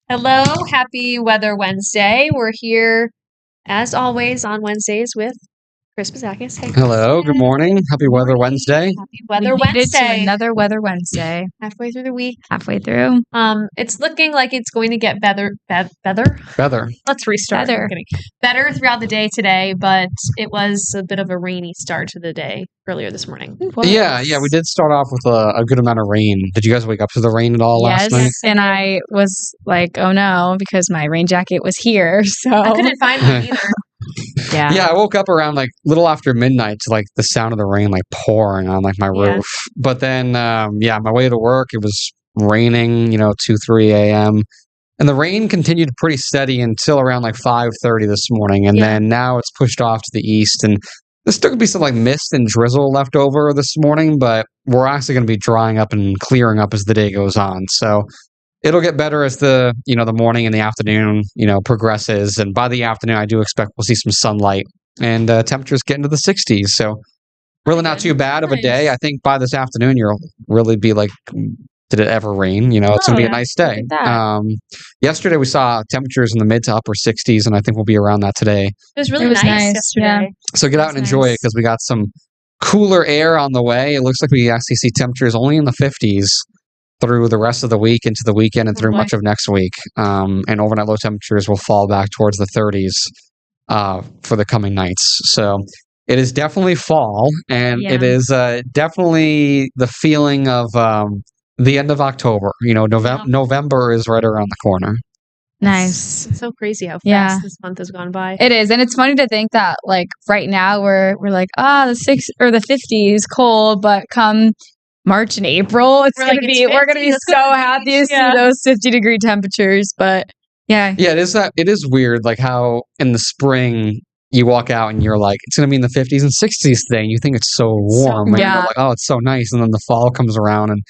Hello, happy Weather Wednesday. We're here, as always, on Wednesdays with Chris Bazakis. Hey, Chris. Hello, good morning. Happy Weather Wednesday. Happy Weather We made it to Wednesday. another Weather Wednesday. Halfway through the week. Halfway through. It's looking like it's going to get better. Let's restart. Better. I'm kidding. Better throughout the day today, but it was a bit of a rainy start to the day earlier this morning. Yeah, we did start off with a good amount of rain. Did you guys wake up to the rain at all last night? Yes, and I was like, oh no, because my rain jacket was here. So I couldn't find one either. Yeah, I woke up around like little after midnight to like the sound of the rain like pouring on like my roof. But then, my way to work, it was raining, 2, 3 a.m. And the rain continued pretty steady until around like 5:30 this morning. And then now it's pushed off to the east. And there's still going to be some like mist and drizzle left over this morning, but we're actually going to be drying up and clearing up as the day goes on. So it'll get better as the morning and the afternoon, progresses. And by the afternoon, I do expect we'll see some sunlight and temperatures get into the 60s. So really not too bad of a day. I think by this afternoon, you'll really be like, did it ever rain? It's going to be a nice day. Yesterday, we saw temperatures in the mid to upper 60s, and I think we'll be around that today. It was really nice yesterday. Yeah. So get out and enjoy it because we got some cooler air on the way. It looks like we actually see temperatures only in the 50s through the rest of the week, into the weekend, and through much of next week. And overnight low temperatures will fall back towards the 30s for the coming nights. So it is definitely fall, and it is definitely the feeling of the end of October. November is right around the corner. Nice. It's so crazy how fast this month has gone by. It is, and it's funny to think that like right now we're like, the 60s or the 50s cold, but come March and April, we're gonna be so happy to see those 50-degree temperatures. But it is weird, like how in the spring you walk out and you're like, it's gonna be in the 50s and 60s today, and you think it's so warm, and you're like, oh, it's so nice, and then the fall comes around and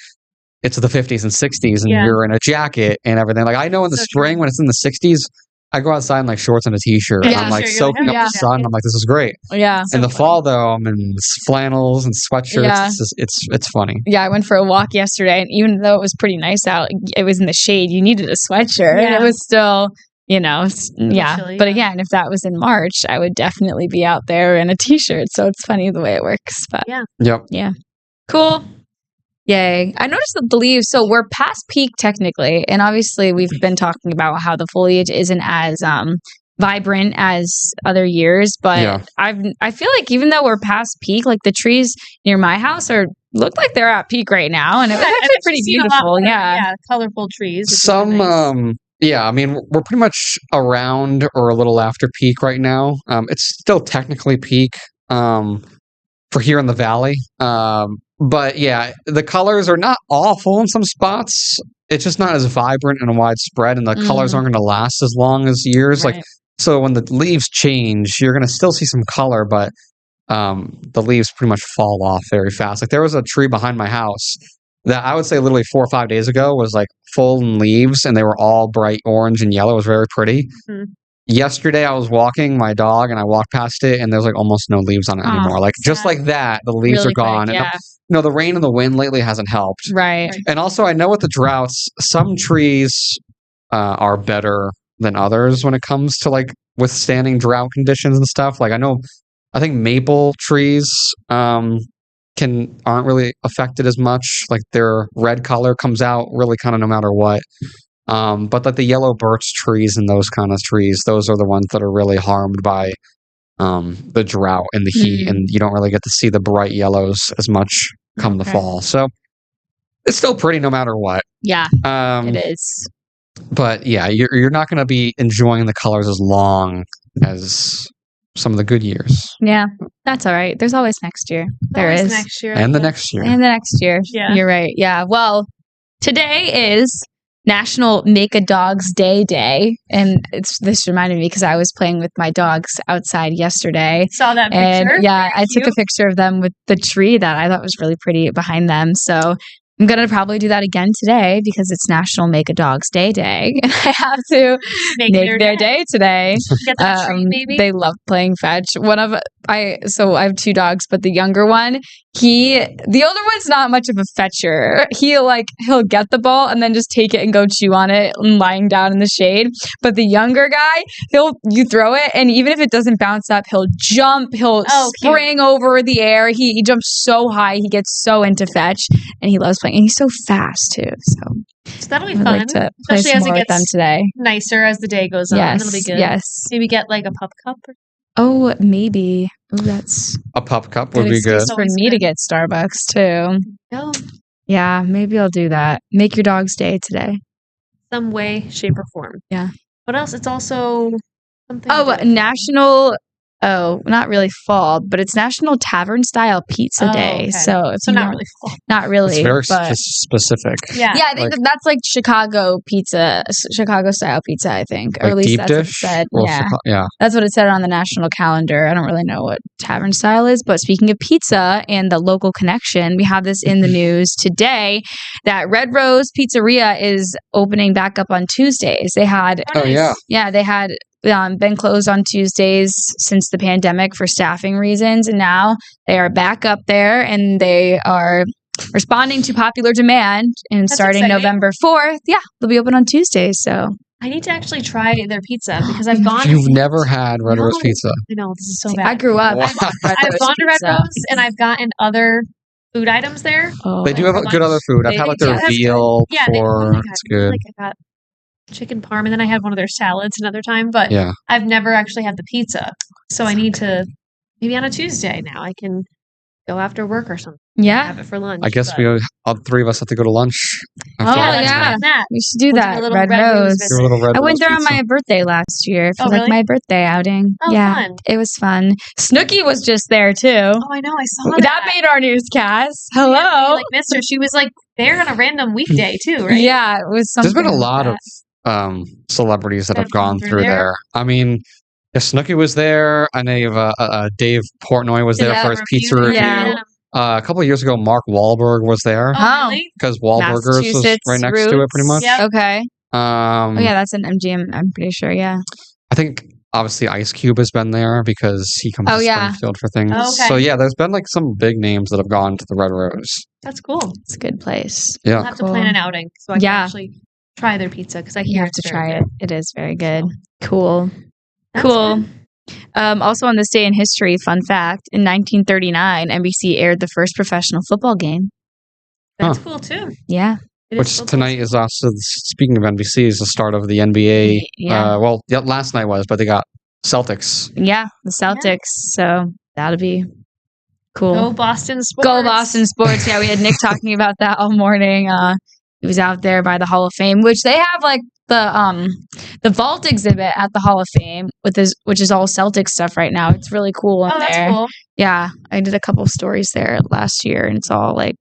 it's the 50s and 60s, and you're in a jacket and everything. Like I know in the spring when it's in the 60s, I go outside in like shorts and a t-shirt, and I'm like soaking up the sun. I'm like, this is great. Yeah. In the fall though, I'm in flannels and sweatshirts. Yeah. It's funny. Yeah, I went for a walk yesterday, and even though it was pretty nice out, it was in the shade. You needed a sweatshirt, and it was still, chilly, But again, if that was in March, I would definitely be out there in a t-shirt. So it's funny the way it works. But yeah, cool. Yay. I noticed that the leaves, so we're past peak technically, and obviously we've been talking about how the foliage isn't as vibrant as other years, but I feel like even though we're past peak, like the trees near my house look like they're at peak right now, and it was actually pretty beautiful. Colorful trees. Some I mean, we're pretty much around or a little after peak right now. It's still technically peak for here in the valley. But the colors are not awful in some spots. It's just not as vibrant and widespread, and the colors aren't going to last as long as years. Right. Like, so when the leaves change, you're going to still see some color, but the leaves pretty much fall off very fast. Like there was a tree behind my house that I would say literally 4 or 5 days ago was like full in leaves, and they were all bright orange and yellow. It was very pretty. Mm-hmm. Yesterday, I was walking my dog, and I walked past it, and there's like almost no leaves on it anymore. Like just like that, the leaves are gone. Quick, and the rain and the wind lately hasn't helped. Right. And also, I know with the droughts, some trees are better than others when it comes to like withstanding drought conditions and stuff. Like I think maple trees aren't really affected as much. Like their red color comes out really kind of no matter what. But like the yellow birch trees and those kind of trees, those are the ones that are really harmed by the drought and the heat, and you don't really get to see the bright yellows as much come the fall. So it's still pretty no matter what. Yeah, it is. But you're not going to be enjoying the colors as long as some of the good years. Yeah, that's all right. There's always next year. There is next year, and the next year, and the next year. Yeah, you're right. Yeah. Well, today is National Make a Dog's Day, and this reminded me because I was playing with my dogs outside yesterday. Saw that picture? And I took a picture of them with the tree that I thought was really pretty behind them. So I'm going to probably do that again today because it's National Make a Dog's Day, and I have to make their day today. Get that treat, baby. They love playing fetch. I have 2 dogs, but the younger one, The older one's not much of a fetcher. He'll get the ball and then just take it and go chew on it and lying down in the shade. But the younger guy, you throw it, and even if it doesn't bounce up, he'll jump, he'll spring over the air. He jumps so high, he gets so into fetch, and he loves playing. And he's so fast too. So that'll be fun. Like to play especially as it gets them today. Nicer as the day goes on. Yes, it'll be good. Yes. Maybe get like a pup cup. Oh, maybe. Oh, that's a pup cup would be good for me to get Starbucks too. No. Yeah, maybe I'll do that. Make your dog's day today. Some way, shape, or form. Yeah. What else? It's also something. National. Oh, not really fall, but it's National Tavern Style Pizza Day. Okay. So not really fall. Not really. It's very specific. Yeah, I think that's like Chicago pizza, Chicago style pizza. I think, or like at least deep that's dish? what it said. Well, yeah, that's what it said on the national calendar. I don't really know what tavern style is, but speaking of pizza and the local connection, we have this in the news today that Red Rose Pizzeria is opening back up on Tuesdays. They had, they had. Been closed on Tuesdays since the pandemic for staffing reasons, and now they are back up there and they are responding to popular demand. And That's starting exciting. November 4th, they'll be open on Tuesdays. So I need to actually try their pizza because I've gone. You've never had Red Rose pizza. I know, this is so bad. I grew up. Wow. I've gone to Red Rose and I've gotten other food items there. Oh, they do have good other food. I've had like their veal pork. It's good. Like I got chicken parm, and then I had one of their salads another time, but I've never actually had the pizza. So I need to, maybe on a Tuesday now, I can go after work or something. Yeah. Have it for lunch. I guess all three of us have to go to lunch. We should do that. Red Rose. I went there on my birthday last year for really? my birthday outing. Oh, fun. It was fun. Snooki was just there too. Oh, I know. I saw that. That made our newscast. Hello. Yeah, like missed her. She was like there on a random weekday too, right? Yeah, it was something. There's been a lot of celebrities that have gone through there. I mean, Snooki was there. I know you have Dave Portnoy was there for his pizza review. Yeah. A couple of years ago, Mark Wahlberg was there. Oh, really? Because Wahlburgers was right next to it, pretty much. Yep. Okay. That's an MGM. I'm pretty sure. Yeah. I think obviously Ice Cube has been there because he comes to Springfield for things. Oh, okay. So yeah, there's been like some big names that have gone to the Red Rose. That's cool. It's a good place. Yeah. I'll have to plan an outing so I can actually try their pizza because I hear have to try it. It is very good. So. Cool. Also on this day in history, fun fact, in 1939, NBC aired the first professional football game. That's cool too. Yeah. Which tonight is also, speaking of NBC, is the start of the NBA. Last night was, but they got Celtics. Yeah, the Celtics. Yeah. So that'll be cool. Go Boston Sports. Go Boston Sports. Yeah, we had Nick talking about that all morning. He was out there by the Hall of Fame, which they have like the vault exhibit at the Hall of Fame which is all Celtics stuff right now. It's really cool in there. That's cool. Yeah, I did a couple of stories there last year, and it's all like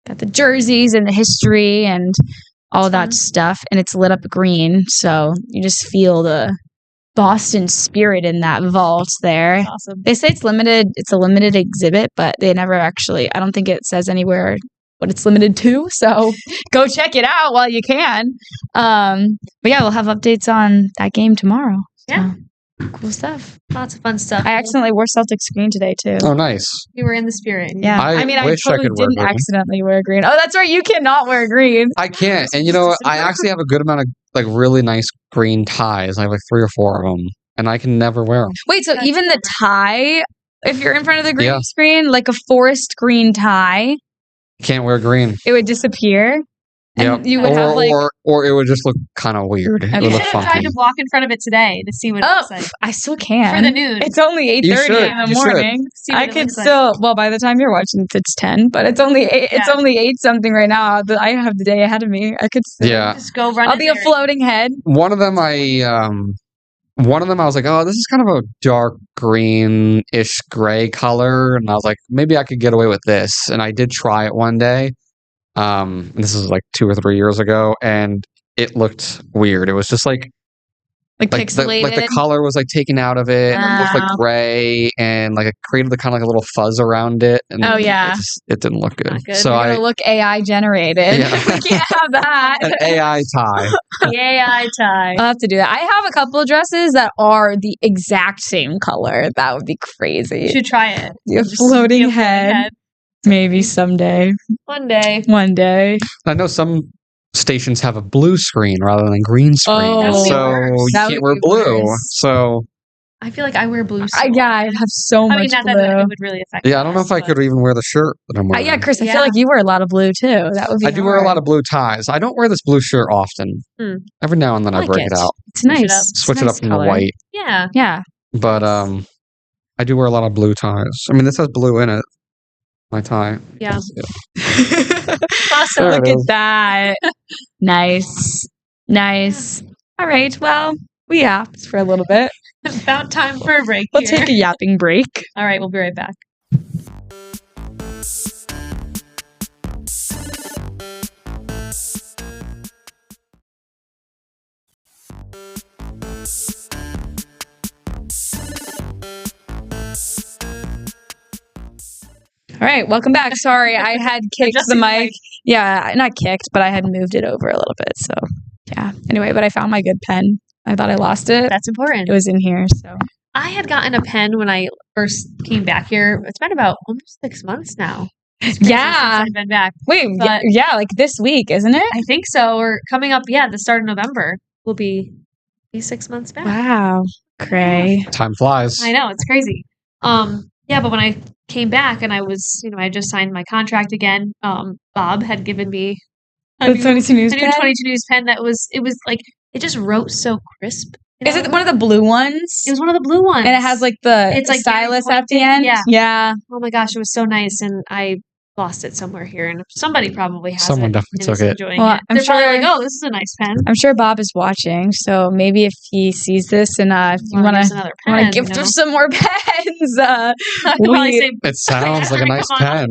got the jerseys and the history and all that stuff, and it's lit up green, so you just feel the Boston spirit in that vault there. That's awesome. They say it's limited. It's a limited exhibit, but they never actually. I don't think it says anywhere what it's limited to, so go check it out while you can. But yeah, we'll have updates on that game tomorrow. Yeah. Cool stuff. Lots of fun stuff. I accidentally wore Celtics green today too. Oh, nice. You were in the spirit. Yeah. I totally didn't accidentally wear green. Oh, that's right. You cannot wear green. I can't. And you know what? I actually have a good amount of like really nice green ties. I have like 3 or 4 of them, and I can never wear them. Wait, so even the tie, if you're in front of the green screen, like a forest green tie, can't wear green. It would disappear. And you would have like... Or it would just look kind of weird. It would look funky. You should have tried to walk in front of it today to see what it looks like. I still can. For the news. It's only 8:30 in the morning. I could still... Well, by the time you're watching, it's 10, but it's only 8, it's only 8-something right now. I have the day ahead of me. I could still... Yeah. Just go run I'll be a floating head. One of them I was like, oh, this is kind of a dark green-ish gray color. And I was like, maybe I could get away with this. And I did try it one day. This is like 2 or 3 years ago, and it looked weird. It was just like pixelated. Like the color was like taken out of it. And it looked like gray, and like it created the kind of like a little fuzz around it. And it didn't look good. So I look AI generated. Yeah. We can't have that. An AI tie. The AI tie. I'll have to do that. I have a couple of dresses that are the exact same color. That would be crazy. You should try it. A floating head. Maybe someday. One day. I know some stations have a blue screen rather than green screen, so you can't wear blue. So I feel like I wear blue. I have so much blue. Not that it would really affect. Yeah, I don't know if I could even wear the shirt that I'm wearing. Chris, I feel like you wear a lot of blue too. That would be. I do wear a lot of blue ties. I don't wear this blue shirt often. Every now and then I break it out. It's nice. Switch it up from the white. Yeah. But I do wear a lot of blue ties. I mean, this has blue in it. My tie. Yeah. Awesome. Look at that. Nice. All right. Well, we yapped for a little bit. About time for a break. We'll take a yapping break. All right. We'll be right back. All right, welcome back. Sorry, I had kicked the mic. Yeah, not kicked, but I had moved it over a little bit. So, yeah. Anyway, but I found my good pen. I thought I lost it. That's important. It was in here. So I had gotten a pen when I first came back here. It's been about almost 6 months now. Yeah, I've been back. Wait, like this week, isn't it? I think so. Or coming up, the start of November will be 6 months back. Wow, cray. Time flies. I know, it's crazy. But when I came back and I was, I just signed my contract again. Bob had given me a new 22 News pen that it was like, it just wrote so crisp. Is it one of the blue ones? It was one of the blue ones. And it has like it's like stylus at the end? Yeah. Oh my gosh, it was so nice. And I lost it somewhere here, and somebody probably has Someone definitely took it. Well, They're probably like, "Oh, this is a nice pen." I'm sure Bob is watching, so maybe if he sees this and if you want to gift us some more pens, it sounds like a nice pen.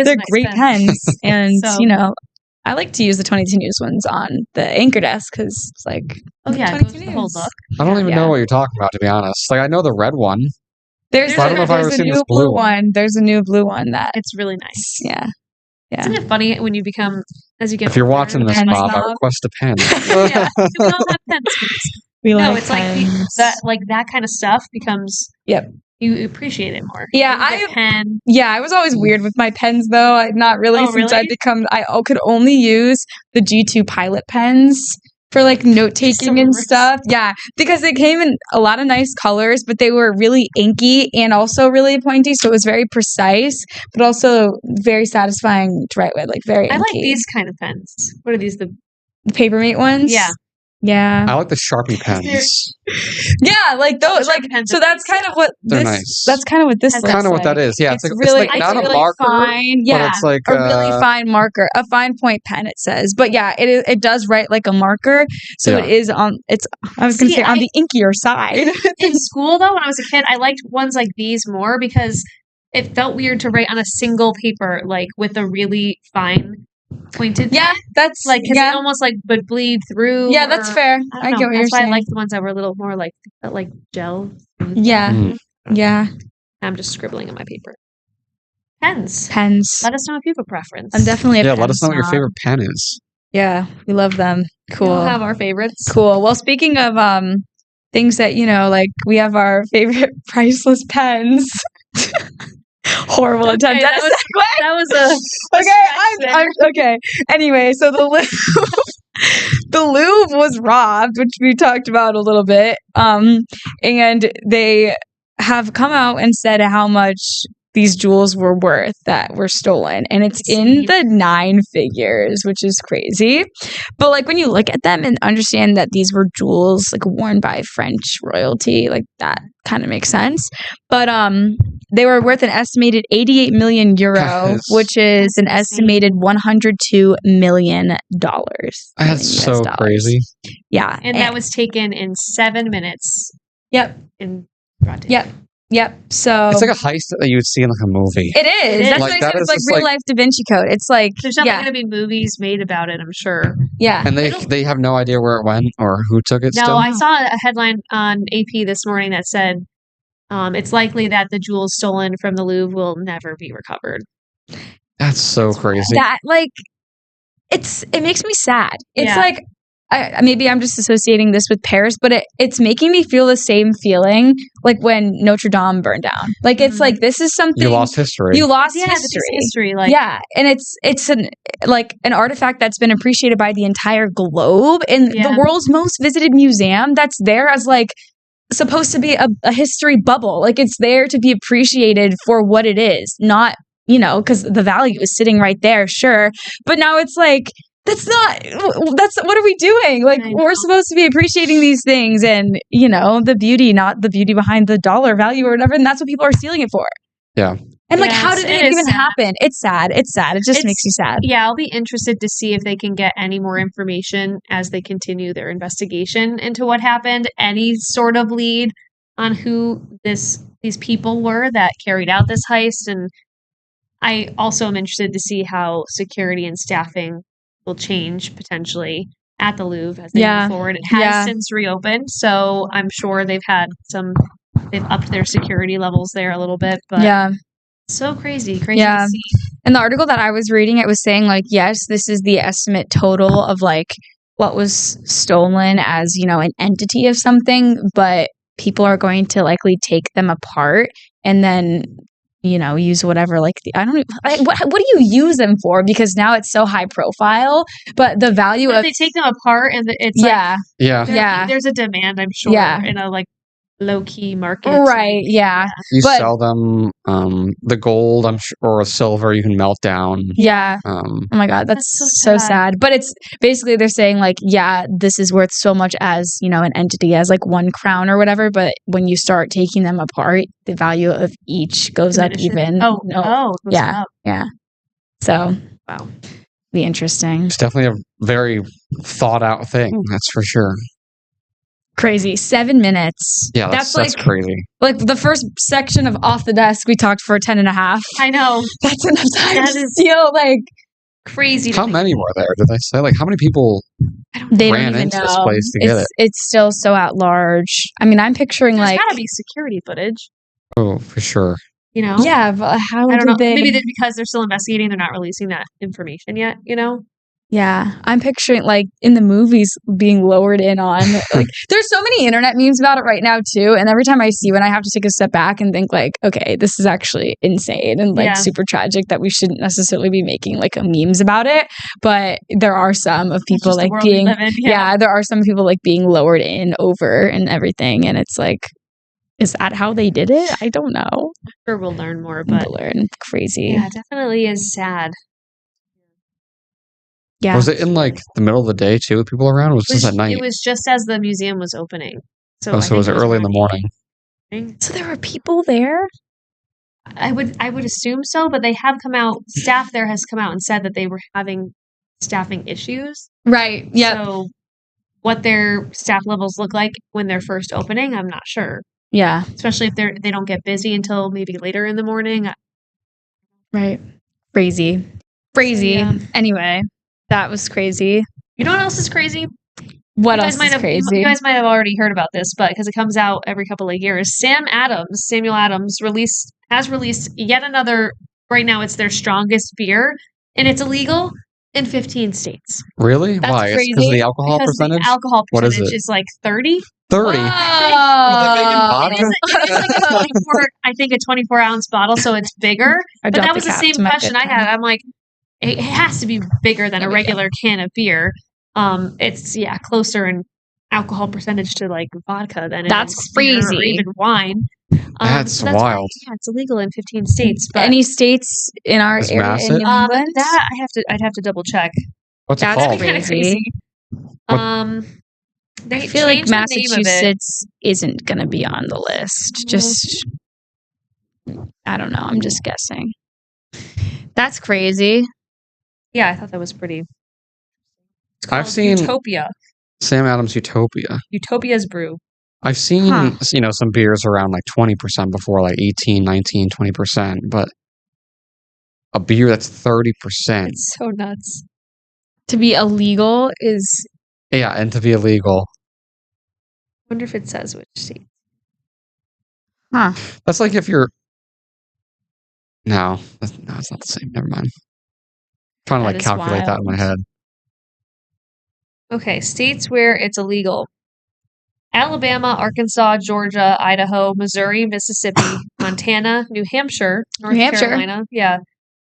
They're great pens, and I like to use the 22 News ones on the anchor desk because it's like, it goes the whole look. I don't even know what you're talking about, to be honest. Like, I know the red one. There's a new blue one. There's a new blue one that it's really nice. Yeah. Isn't it funny when you become, as you get If you're watching this, Bob, I request a pen. We all have pens. It's pens. like that kind of stuff becomes. Yep. You appreciate it more. Yeah, I was always weird with my pens, though. Not really since I could only use the G2 Pilot pens for like note taking and stuff. Yeah, because they came in a lot of nice colors, but they were really inky and also really pointy, so it was very precise, but also very satisfying to write with. Like very inky. I like these kind of pens. What are these? The Papermate ones? Yeah. I like the Sharpie pens. Yeah, like those. Like so. That's kind of what they're this. Nice. That's kind of what this. That's kind of what that is. Yeah, it's really not really a marker, fine. Yeah, but it's like a really fine marker, a fine point pen. It says, but yeah, it does write like a marker. So it is on. It's I was going to say on the inkier side. In school, though, when I was a kid, I liked ones like these more because it felt weird to write on a single paper, like with a really fine pointed. Yeah, that's like because it almost like would bleed through. Yeah, that's fair. I get what you're saying. That's why I like the ones that were a little more like gel. Yeah, yeah. I'm just scribbling on my paper. Pens. Let us know if you have a preference. I'm definitely a pen let us know what your favorite pen is. Yeah, we love them. Cool. We'll have our favorites. Cool. Well, speaking of things that like we have our favorite priceless pens. Horrible attempt at a segue. That was a okay. I'm okay. Anyway, so the Louvre was robbed, which we talked about a little bit. And they have come out and said how much these jewels were worth that were stolen, and it's in the 9 figures, which is crazy. But like when you look at them and understand that these were jewels like worn by French royalty, like that kind of makes sense. But they were worth an estimated 88 million euro, which is an estimated $102 million. That's so crazy. Yeah, and that was taken in 7 minutes. Yep. In broad daylight. Yep. So it's like a heist that you would see in like a movie. It is. That's what I said. It's like real life Da Vinci Code. It's like there's not going to be movies made about it, I'm sure. Yeah. And they have no idea where it went or who took it. No, I saw a headline on AP this morning that said it's likely that the jewels stolen from the Louvre will never be recovered. That's so crazy. That it makes me sad. It's like maybe I'm just associating this with Paris, but it's making me feel the same feeling like when Notre Dame burned down. Like it's like this is something you lost history. You lost history. Like and it's an artifact that's been appreciated by the entire globe in the world's most visited museum. That's there as like supposed to be a history bubble. Like it's there to be appreciated for what it is, not because the value is sitting right there, sure, but now it's like. That's what are we doing? Like we're supposed to be appreciating these things and, the beauty, not the beauty behind the dollar value or whatever. And that's what people are stealing it for. Yeah. And like, how did it even happen? It's sad. It just makes me sad. Yeah. I'll be interested to see if they can get any more information as they continue their investigation into what happened. Any sort of lead on who these people were that carried out this heist. And I also am interested to see how security and staffing will change potentially at the Louvre as they move forward. It has since reopened, so I'm sure they've upped their security levels there a little bit, but so crazy to see. And the article that I was reading, it was saying like, yes, this is the estimate total of like what was stolen as, an entity of something, but people are going to likely take them apart and then use whatever, like, what do you use them for? Because now it's so high profile, but the value of... They take them apart and it's there's a demand, I'm sure, in a, like, low-key market. Right, yeah. You sell them, the gold, I'm sure, or silver you can melt down. Yeah. Oh my God, that's so sad. But it's basically they're saying like, this is worth so much as, an entity, as like 1 crown or whatever. But when you start taking them apart, the value of each goes up even. Yeah. So, wow. Be interesting. It's definitely a very thought out thing. That's for sure. Crazy. 7 minutes. Yeah, that's crazy. Like the first section of Off the Desk, we talked for 10 and a half. I know. That's enough time to steal, like... Crazy. How many were there, did they say? Like, how many people ran into this place to get it? It's still so at large. I mean, I'm picturing There's like... There's gotta be security footage. Oh, for sure. Yeah, but how I don't know. they... Maybe because they're still investigating, they're not releasing that information yet, Yeah, I'm picturing like in the movies being lowered in on. Like, there's so many internet memes about it right now too, and every time I see one, I have to take a step back and think like, okay, this is actually insane and like super tragic that we shouldn't necessarily be making like memes about it. But there are some of people like being, there are some people like being lowered in over and everything, and it's like, is that how they did it? I don't know. I'm sure we'll learn more, but crazy. Yeah, it definitely is sad. Yeah. Was it in like the middle of the day too with people around? Or was it just at night? It was just as the museum was opening. So it was early in the morning. So there were people there? I would assume so, but they have come out, staff there has come out and said that they were having staffing issues. Right. Yeah. So what their staff levels look like when they're first opening, I'm not sure. Yeah. Especially if they don't get busy until maybe later in the morning. Right. Crazy. Anyway. That was crazy. You know what else is crazy? What else is crazy? You guys might have already heard about this, but because it comes out every couple of years, Samuel Adams has released yet another. Right now, it's their strongest beer, and it's illegal in 15 states. Really? That's Why? crazy. Because of the alcohol percentage? The alcohol percentage what is it? is like 30. 30. I think a 24-ounce bottle, so it's bigger. But that was the same question I had. I'm like, it has to be bigger than a regular can of beer. It's closer in alcohol percentage to like vodka than that's crazy, crazy, or even wine. That's wild. Why, it's illegal in 15 states. But any states in our area in New England? That I'd have to double check. What's it called? Crazy. I feel like Massachusetts isn't going to be on the list. Just, I don't know. I'm just guessing. That's crazy. Yeah, I thought that was pretty. I've seen Utopia. Sam Adams Utopia. Utopia's brew. I've seen, some beers around like 20% before, like 18, 19, 20%, but a beer that's 30%. It's so nuts. To be illegal is... Yeah, and to be illegal. I wonder if it says which state. Huh. That's like if you're... No, it's not the same. Never mind. I'm trying to calculate that in my head. Okay, states where it's illegal. Alabama, Arkansas, Georgia, Idaho, Missouri, Mississippi, Montana, New Hampshire, North Carolina,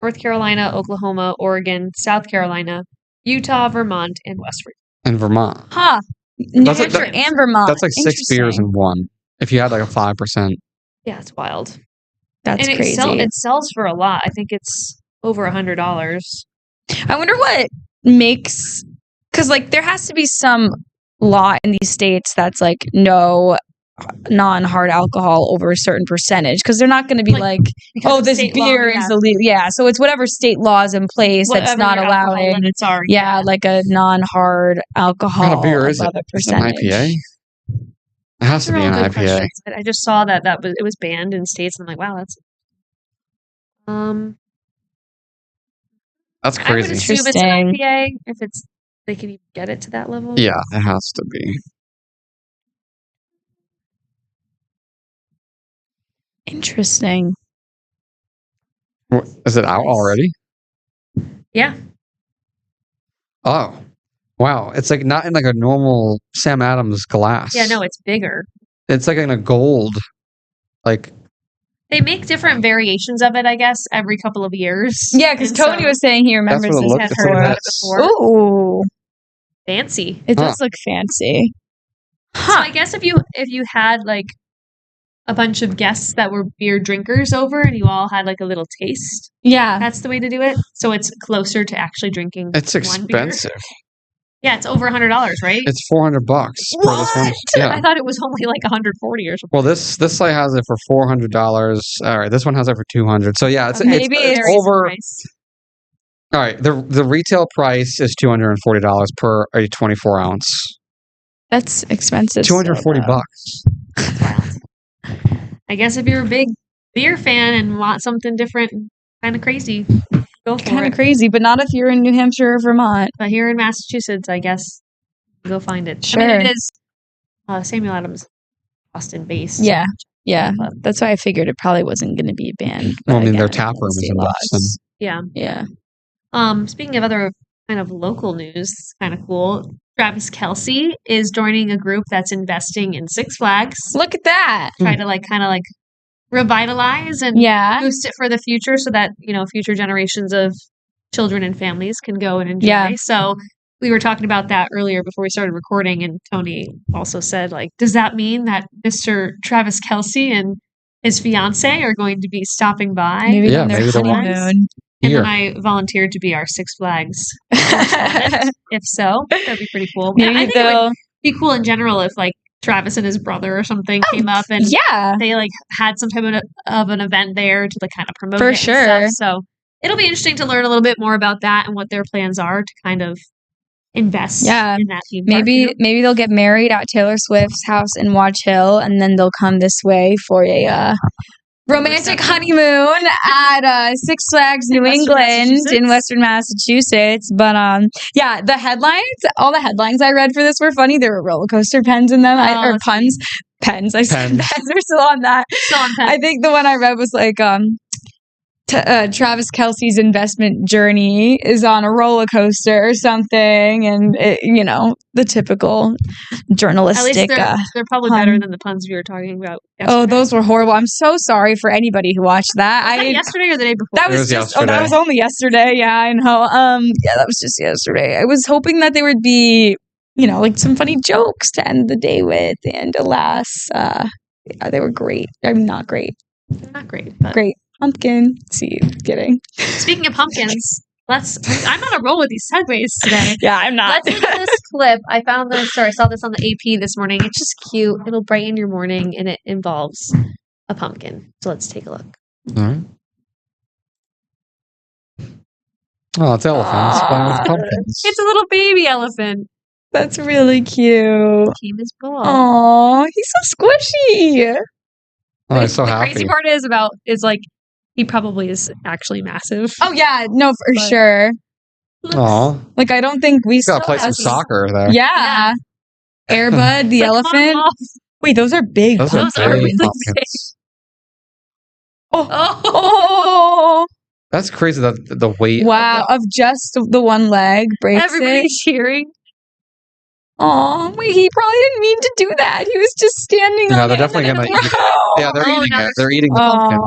North Carolina, Oklahoma, Oregon, South Carolina, Utah, Vermont, and West Virginia. And Vermont. Huh. New Hampshire and Vermont. That's like 6 beers in one. If you had like a 5%. Yeah, it's wild. That's crazy. It sells for a lot. I think it's over $100. I wonder what makes, because like there has to be some law in these states that's like no non-hard alcohol over a certain percentage, because they're not going to be like oh, this beer is illegal. Yeah, so it's whatever state law is in place that's not allowing like a non-hard alcohol what beer is above it? A percentage. Is it an IPA? It has to be an IPA. Questions. I just saw that it was banned in states, and I'm like, wow, that's crazy. I would assume it's an IPA if they can even get it to that level. Yeah, it has to be. Interesting. Is it out already? Yeah. Oh, wow. It's like not in like a normal Sam Adams glass. Yeah, no, it's bigger. It's like in a gold, like. They make different variations of it, I guess, every couple of years. Yeah, because Tony was saying he remembers this had heard about it before. Ooh. Fancy. It does look fancy. Huh. So I guess if you had like a bunch of guests that were beer drinkers over and you all had like a little taste. Yeah. That's the way to do it. So it's closer to actually drinking. It's expensive. Yeah, it's over $100, right? It's $400 for this one. Yeah. I thought it was only like $140 or something. Well, this site has it for $400. All right, this one has it for $200. So yeah, it's over. All right, the retail price is $240 per a 24-ounce. That's expensive. $240. That's wild. I guess if you're a big beer fan and want something different, kind of crazy. Go for it. Kind of crazy, but not if you're in New Hampshire or Vermont. But here in Massachusetts, I guess, go find it. Sure. I mean, it is Samuel Adams Boston-based. Yeah, yeah. That's why I figured it probably wasn't going to be banned. Well, I mean, their tap room is in Boston. Yeah. Yeah. Speaking of other kind of local news, kind of cool. Travis Kelce is joining a group that's investing in Six Flags. Look at that. Try to kind of revitalize and boost it for the future so that, future generations of children and families can go and enjoy. Yeah. So we were talking about that earlier before we started recording, and Tony also said, does that mean that Mr. Travis Kelce and his fiance are going to be stopping by? Maybe their honeymoon. And then I volunteered to be our Six Flags correspondent. If so, that'd be pretty cool. Maybe I think it would be cool in general if Travis and his brother or something came up and they had some type of an event there to kind of promote it. For sure. And stuff. So it'll be interesting to learn a little bit more about that and what their plans are to kind of invest in that theme park. Maybe they'll get married at Taylor Swift's house in Watch Hill, and then they'll come this way for a romantic honeymoon at Six Flags New England in Western Massachusetts. But all the headlines I read for this were funny. There were roller coaster pens in them, or puns. Pens. I said pens are still on that. Still on pens. I think the one I read was Travis Kelce's investment journey is on a roller coaster or something, and the typical journalistic. At least they're probably better than the puns we were talking about yesterday. Oh, those were horrible. I'm so sorry for anybody who watched that. Was that yesterday or the day before? That was yesterday. That was only yesterday. Yeah, I know. That was just yesterday. I was hoping that there would be, some funny jokes to end the day with, and alas, they were great. I mean, not great. Not great, but great. Pumpkin. See, kidding. Speaking of pumpkins, I'm on a roll with these segues today. Yeah, I'm not. Let's look at this clip. I saw this on the AP this morning. It's just cute. It'll brighten your morning, and it involves a pumpkin. So let's take a look. All right. Oh, it's elephants. Pumpkins. It's a little baby elephant. That's really cute. Came his ball. Aw, he's so squishy. Oh, I'm so happy. The crazy part is he probably is actually massive. Oh yeah, no, for sure. Aw. I don't think we gotta play some soccer there. Yeah. Airbud, the elephant. Wait, those are big. Those are really big. Oh. That's crazy that the weight. Wow, of just the one leg breaks Everybody's cheering. Oh, wait, he probably didn't mean to do that. He was just standing on they're it. Definitely going to eat it. Yeah, they're eating it. They're eating the pumpkin.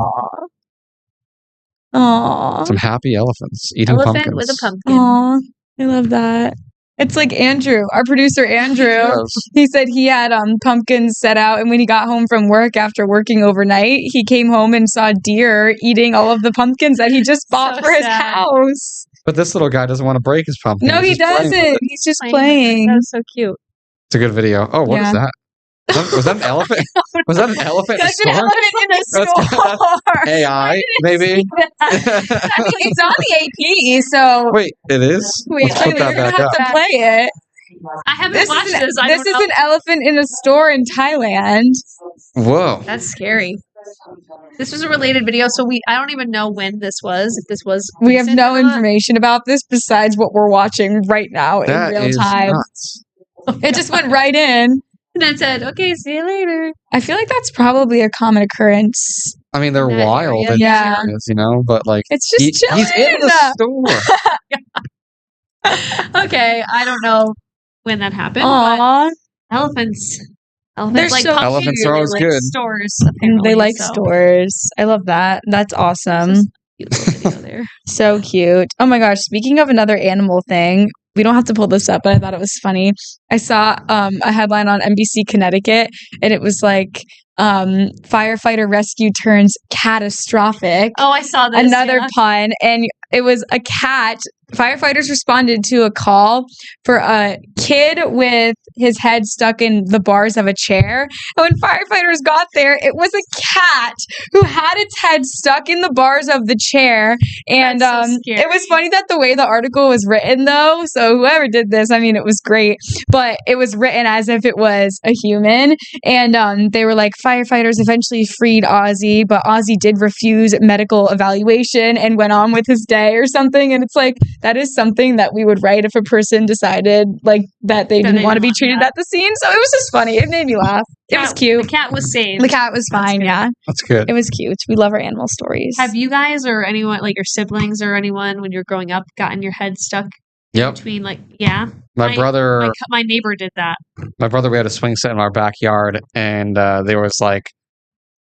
Aww. Some happy elephants eating Elephant pumpkins. with a pumpkin. Aww. I love that. It's like Andrew, our producer Andrew. Yes. He said he had pumpkins set out, and when he got home from work after working overnight, he came home and saw deer eating all of the pumpkins that he just bought for his house. But this little guy doesn't want to break his pumpkin. No, he doesn't. He's just playing. That's so cute. It's a good video. Oh, what is that? Was that an elephant? Was that an elephant? That's an elephant in a store. AI, maybe? I mean, it's on the AP, so... Wait, it is? Wait, Let's put that you're going back to have up. to play it. I haven't watched this. This is an elephant in a store in Thailand. Whoa. That's scary. This was a related video, so I don't even know when this was. If this was... We have no information about this besides what we're watching right now in real time. Nuts. It just went right in. And then said, okay, see you later. I feel like that's probably a common occurrence. I mean, they're wild. Yeah. But like... It's just chilling. He's in the store. Okay, I don't know when that happened. Aww. But elephants They're like so elephants are always good. Stores. They like stores. I love that. That's awesome. Cute little video there. So cute. Oh my gosh. Speaking of another animal thing, we don't have to pull this up, but I thought it was funny. I saw a headline on NBC Connecticut, and it was like, firefighter rescue turns catastrophic. Oh, I saw this. Another pun. And it was a cat. Firefighters responded to a call for a kid with his head stuck in the bars of a chair. And when firefighters got there, it was a cat who had its head stuck in the bars of the chair. And it was funny that the way the article was written, though. So whoever did this, I mean, it was great. But it was written as if it was a human. And they were like, firefighters eventually freed Ozzy, but Ozzy did refuse medical evaluation and went on with his day or something. And it's like, that is something that we would write if a person decided like that they didn't want to be treated at the scene. So it was just funny. It made me laugh. It was cute. The cat was saved. The cat was fine. Yeah. That's good. It was cute. We love our animal stories. Have you guys or anyone, like your siblings or anyone when you're growing up, gotten your head stuck between my brother, my neighbor did that. My brother, we had a swing set in our backyard, and there was like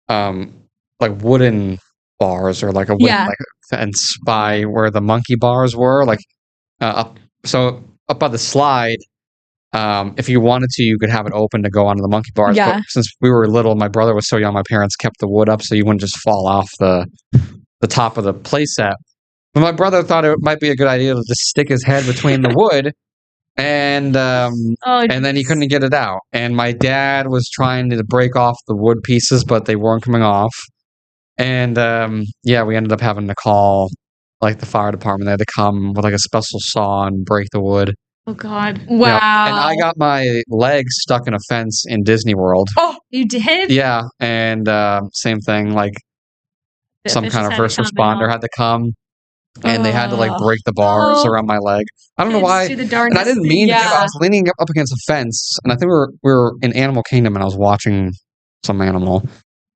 wooden bars or like a wooden, and by where the monkey bars were, like up by the slide. If you wanted to, you could have it open to go onto the monkey bars. Yeah. But since we were little, my brother was so young, my parents kept the wood up so you wouldn't just fall off the top of the playset. But my brother thought it might be a good idea to just stick his head between the wood, and then he couldn't get it out. And my dad was trying to break off the wood pieces, but they weren't coming off. And we ended up having to call like the fire department. They had to come with like a special saw and break the wood. Oh God! Wow! And I got my leg stuck in a fence in Disney World. Oh, you did? Yeah, and same thing. Like some kind of first responder had to come, and they had to like break the bars around my leg. I don't know why. And I didn't mean to. I was leaning up against a fence, and I think we were in Animal Kingdom, and I was watching some animal.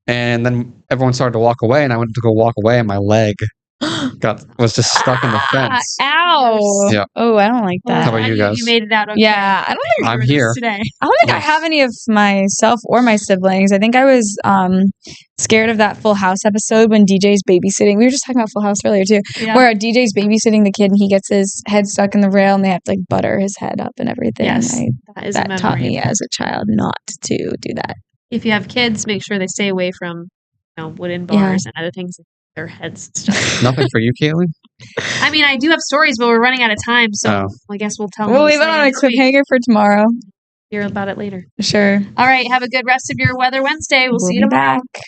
And then everyone started to walk away, and I went to go walk away, and my leg was just stuck in the fence. Ow! Yeah. Oh, I don't like that. How about you guys? You made it out okay. Yeah, I don't think I'm here today. I don't think I have any of myself or my siblings. I think I was scared of that Full House episode when DJ's babysitting. We were just talking about Full House earlier too, where DJ's babysitting the kid and he gets his head stuck in the rail and they have to like butter his head up and everything. Yes, that taught me as a child not to do that. If you have kids, make sure they stay away from wooden bars and other things. Their heads stuck. Nothing for you, Kaylee? I mean, I do have stories, but we're running out of time, so I guess we'll tell. We'll leave it on a cliffhanger for tomorrow. Hear about it later. Sure. All right. Have a good rest of your Weather Wednesday. We'll see you tomorrow. Back.